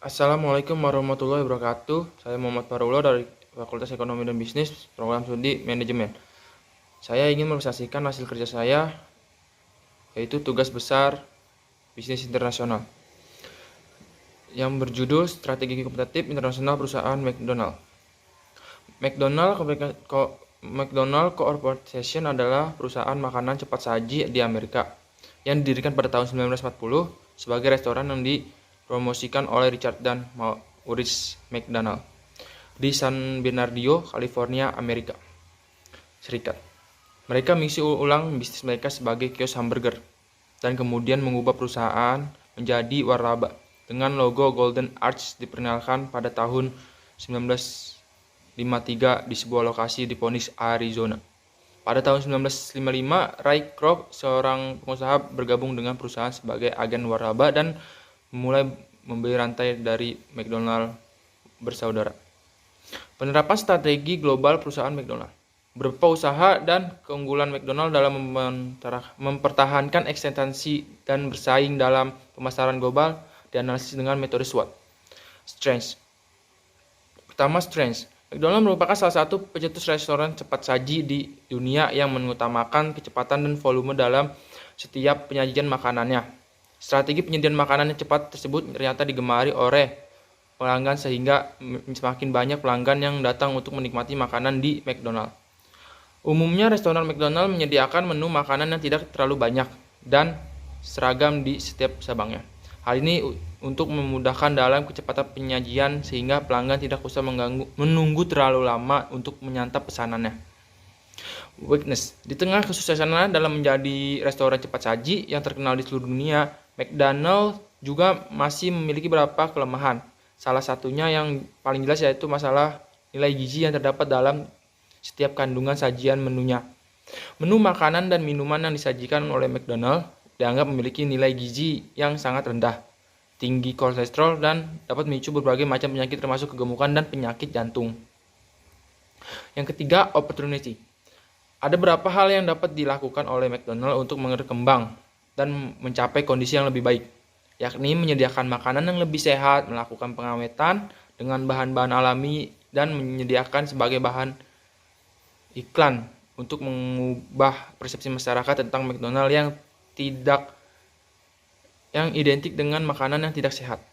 Assalamualaikum warahmatullahi wabarakatuh. Saya Muhammad Farulo dari Fakultas Ekonomi dan Bisnis, Program Studi Manajemen. Saya ingin mempresentasikan hasil kerja saya, yaitu tugas besar bisnis internasional, yang berjudul Strategi Kompetitif Internasional Perusahaan McDonald. McDonald Corporation adalah perusahaan makanan cepat saji di Amerika yang didirikan pada tahun 1940 sebagai restoran yang dipromosikan oleh Richard dan Maurice McDonald di San Bernardino, California, Amerika Serikat. Mereka mengisi ulang bisnis mereka sebagai kios hamburger dan kemudian mengubah perusahaan menjadi waralaba dengan logo Golden Arch diperkenalkan pada tahun 1953 di sebuah lokasi di Phoenix, Arizona. Pada tahun 1955, Ray Kroc, seorang pengusaha, bergabung dengan perusahaan sebagai agen waralaba dan mulai membeli rantai dari McDonald bersaudara. Penerapan strategi global perusahaan McDonald. Beberapa usaha dan keunggulan McDonald dalam mempertahankan eksistensi dan bersaing dalam pemasaran global dianalisis dengan metode SWOT. Strengths. Pertama, strengths. McDonald merupakan salah satu pencetus restoran cepat saji di dunia yang mengutamakan kecepatan dan volume dalam setiap penyajian makanannya. Strategi penyajian makanan yang cepat tersebut ternyata digemari oleh pelanggan sehingga semakin banyak pelanggan yang datang untuk menikmati makanan di McDonald. Umumnya restoran McDonald menyediakan menu makanan yang tidak terlalu banyak dan seragam di setiap cabangnya. Hal ini untuk memudahkan dalam kecepatan penyajian sehingga pelanggan tidak usah menunggu terlalu lama untuk menyantap pesanannya. Weakness. Di tengah kesuksesannya dalam menjadi restoran cepat saji yang terkenal di seluruh dunia, McDonald juga masih memiliki beberapa kelemahan. Salah satunya yang paling jelas yaitu masalah nilai gizi yang terdapat dalam setiap kandungan sajian menunya. Menu makanan dan minuman yang disajikan oleh McDonald dianggap memiliki nilai gizi yang sangat rendah, tinggi kolesterol, dan dapat memicu berbagai macam penyakit termasuk kegemukan dan penyakit jantung. Yang ketiga, opportunity. Ada beberapa hal yang dapat dilakukan oleh McDonald untuk berkembang dan mencapai kondisi yang lebih baik, yakni menyediakan makanan yang lebih sehat, melakukan pengawetan dengan bahan-bahan alami, dan menyediakan sebagai bahan iklan untuk mengubah persepsi masyarakat tentang McDonald yang identik dengan makanan yang tidak sehat,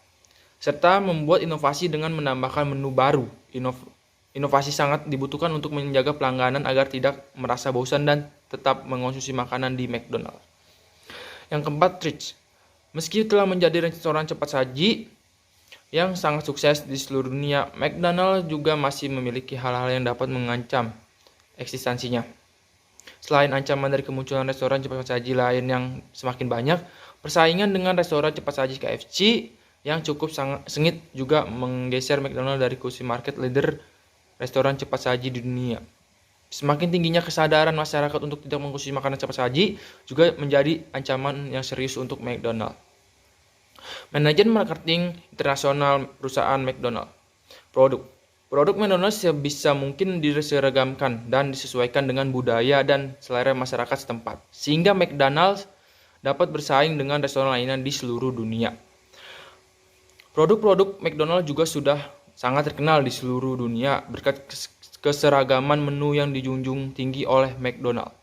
serta membuat inovasi dengan menambahkan menu baru. Inovasi sangat dibutuhkan untuk menjaga pelanggan agar tidak merasa bosan dan tetap mengonsumsi makanan di McDonald. Yang keempat, treats. Meski telah menjadi restoran cepat saji yang sangat sukses di seluruh dunia, McDonald juga masih memiliki hal-hal yang dapat mengancam eksistensinya. Selain ancaman dari kemunculan restoran cepat saji lain yang semakin banyak, persaingan dengan restoran cepat saji KFC yang cukup sengit juga menggeser McDonald dari kursi market leader restoran cepat saji di dunia. Semakin tingginya kesadaran masyarakat untuk tidak mengkonsumsi makanan cepat saji juga menjadi ancaman yang serius untuk McDonald. Manajemen marketing internasional perusahaan McDonald. Produk McDonald sebisa mungkin diseragamkan dan disesuaikan dengan budaya dan selera masyarakat setempat, sehingga McDonald dapat bersaing dengan restoran lainnya di seluruh dunia. Produk-produk McDonald juga sudah sangat terkenal di seluruh dunia berkat keseragaman menu yang dijunjung tinggi oleh McDonald.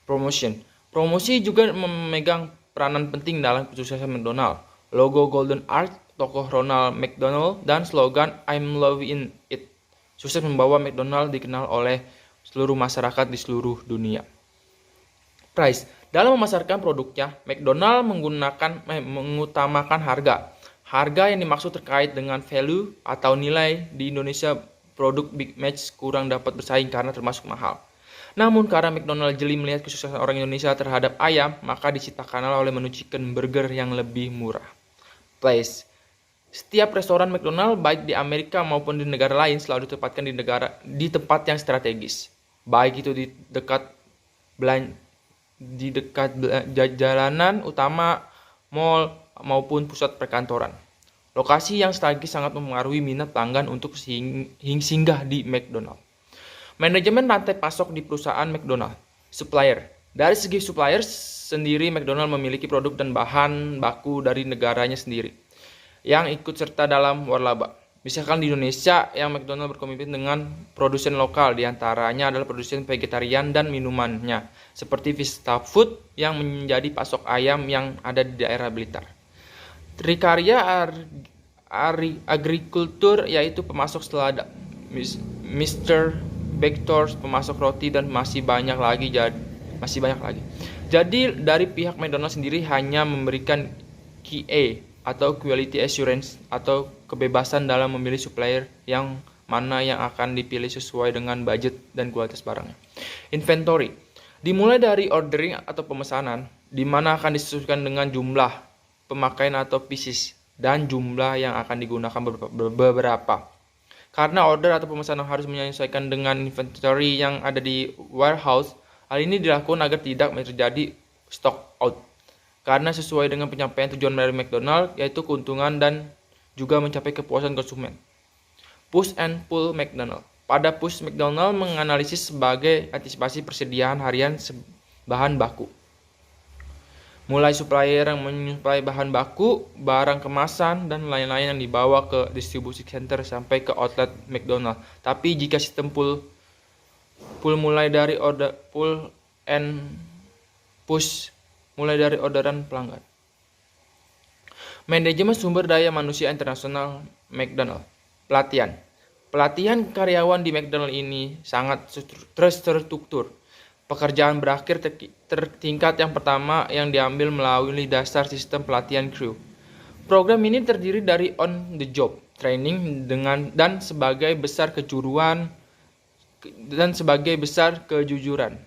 Promosi juga memegang peranan penting dalam kesuksesan McDonald. Logo Golden Arch, tokoh Ronald McDonald, dan slogan I'm loving it sukses membawa McDonald dikenal oleh seluruh masyarakat di seluruh dunia. Price. Dalam memasarkan produknya, McDonald mengutamakan harga. Harga yang dimaksud terkait dengan value atau nilai. Di Indonesia, produk Big Mac kurang dapat bersaing karena termasuk mahal. Namun karena McDonald jeli melihat kesuksesan orang Indonesia terhadap ayam, maka diciptakanlah oleh menu chicken burger yang lebih murah. Place. Setiap restoran McDonald baik di Amerika maupun di negara lain selalu ditempatkan di tempat yang strategis, baik itu di dekat jalanan utama, mall maupun pusat perkantoran. Lokasi yang strategis sangat mempengaruhi minat pelanggan untuk singgah di McDonald. Manajemen rantai pasok di perusahaan McDonald. Supplier. Dari segi supplier sendiri, McDonald memiliki produk dan bahan baku dari negaranya sendiri, yang ikut serta dalam waralaba. Misalkan di Indonesia yang McDonald berkomitmen dengan produsen lokal, diantaranya adalah produsen vegetarian dan minumannya, seperti Vista Food yang menjadi pasok ayam yang ada di daerah Blitar. Trikarya Agrikultur yaitu pemasok selada, Mr. Backstores pemasok roti, dan masih banyak lagi. Jadi dari pihak McDonald sendiri hanya memberikan QA atau Quality Assurance atau kebebasan dalam memilih supplier yang mana yang akan dipilih sesuai dengan budget dan kualitas barangnya. Inventory dimulai dari ordering atau pemesanan, di mana akan disesuaikan dengan jumlah pemakaian atau pieces dan jumlah yang akan digunakan beberapa. Karena order atau pemesanan harus menyesuaikan dengan inventory yang ada di warehouse, hal ini dilakukan agar tidak terjadi stock out. Karena sesuai dengan penyampaian tujuan dari McDonald, yaitu keuntungan dan juga mencapai kepuasan konsumen. Push and pull McDonald. Pada push, McDonald menganalisis sebagai antisipasi persediaan harian bahan baku. Mulai supplier yang menyuplai bahan baku, barang kemasan, dan lain-lain yang dibawa ke distribusi center sampai ke outlet McDonald. Tapi jika sistem pull mulai dari order pull and push mulai dari orderan pelanggan. Manajemen sumber daya manusia internasional McDonald. Pelatihan karyawan di McDonald ini sangat terstruktur. Pekerjaan berakhir tertingkat yang pertama yang diambil melalui dasar sistem pelatihan crew. Program ini terdiri dari on the job training dan sebagai besar kejujuran.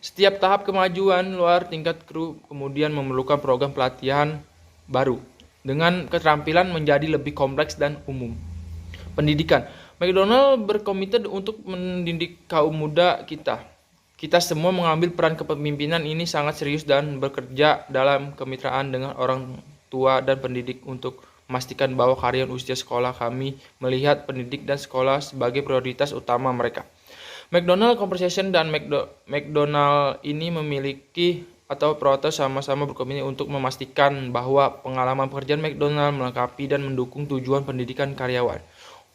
Setiap tahap kemajuan luar tingkat kru kemudian memerlukan program pelatihan baru dengan keterampilan menjadi lebih kompleks dan umum. Pendidikan. McDonald berkomitmen untuk mendidik kaum muda kita. Kita semua mengambil peran kepemimpinan ini sangat serius dan bekerja dalam kemitraan dengan orang tua dan pendidik untuk memastikan bahwa karyawan usia sekolah kami melihat pendidik dan sekolah sebagai prioritas utama mereka. McDonald Corporation dan McDonald ini memiliki atau protes sama-sama berkomitmen untuk memastikan bahwa pengalaman pekerjaan McDonald melengkapi dan mendukung tujuan pendidikan karyawan.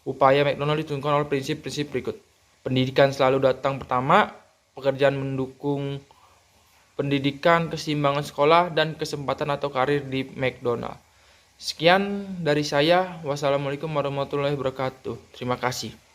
Upaya McDonald ditentukan oleh prinsip-prinsip berikut. Pendidikan selalu datang pertama, pekerjaan mendukung pendidikan, keseimbangan sekolah, dan kesempatan atau karir di McDonald. Sekian dari saya. Wassalamualaikum warahmatullahi wabarakatuh. Terima kasih.